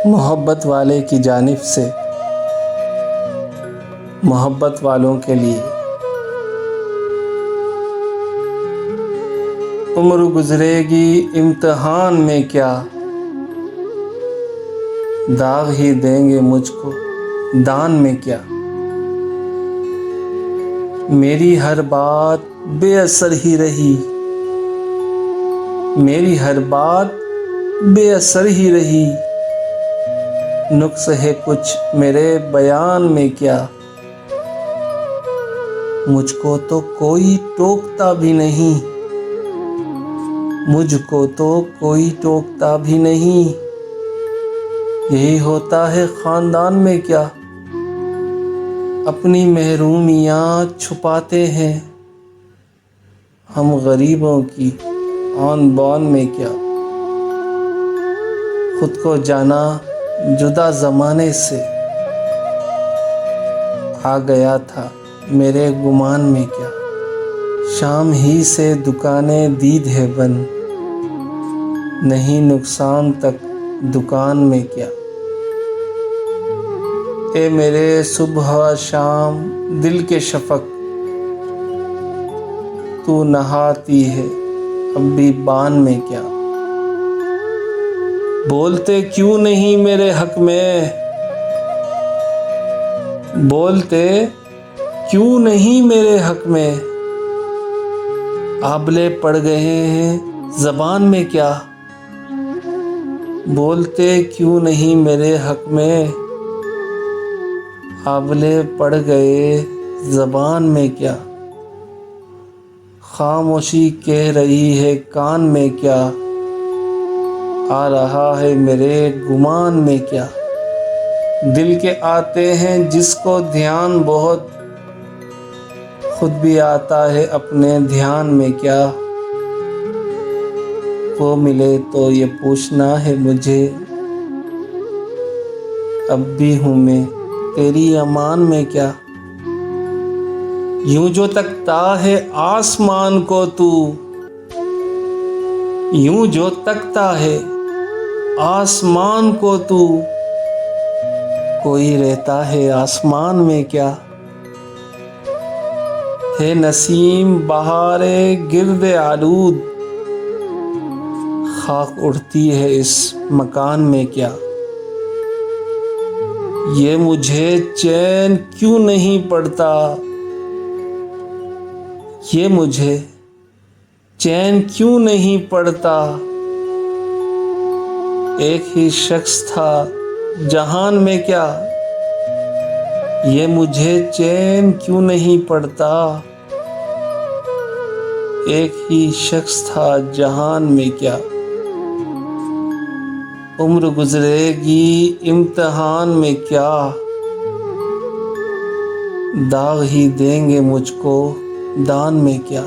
मोहब्बत वाले की जानिब से मोहब्बत वालों के लिए उम्र गुजरेगी इम्तिहान में क्या, दाग ही देंगे मुझको दान में क्या। मेरी हर बात बेअसर ही रही, मेरी हर बात बेअसर ही रही। नुक्स है कुछ मेरे बयान में क्या, मुझको तो कोई टोकता भी नहीं, मुझको तो कोई टोकता भी नहीं। यही होता है ख़ानदान में क्या, अपनी महरूमियाँ छुपाते हैं हम गरीबों की आन बान में क्या। खुद को जाना जुदा ज़माने से, आ गया था मेरे गुमान में क्या। शाम ही से दुकानें दीद है बंद, नहीं नुकसान तक दुकान में क्या। ए मेरे सुबह शाम दिल के शफक, तू नहाती है अब भी बान में क्या। बोलते क्यों नहीं मेरे हक में, बोलते क्यों नहीं मेरे हक में। आबले पड़ गए हैं ज़बान में क्या, बोलते क्यों नहीं मेरे हक में। आबले पड़ गए ज़बान में क्या, खामोशी कह रही है कान में क्या। आ रहा है मेरे गुमान में क्या, दिल के आते हैं जिसको ध्यान बहुत, खुद भी आता है अपने ध्यान में क्या। वो मिले तो ये पूछना है मुझे, अब भी हूँ मैं तेरी अमान में क्या। यूं जो तकता है आसमान को तू, यूं जो तकता है आसमान को तू, कोई रहता है आसमान में क्या। है नसीम बहारे गिर्दे आलूद, खाक उड़ती है इस मकान में क्या। ये मुझे चैन क्यों नहीं पड़ता, ये मुझे चैन क्यों नहीं पड़ता। एक ही शख्स था जहान में क्या, ये मुझे चैन क्यों नहीं पड़ता। एक ही शख्स था जहान में क्या। उम्र गुजरेगी इम्तिहान में क्या, दाग ही देंगे मुझको दान में क्या।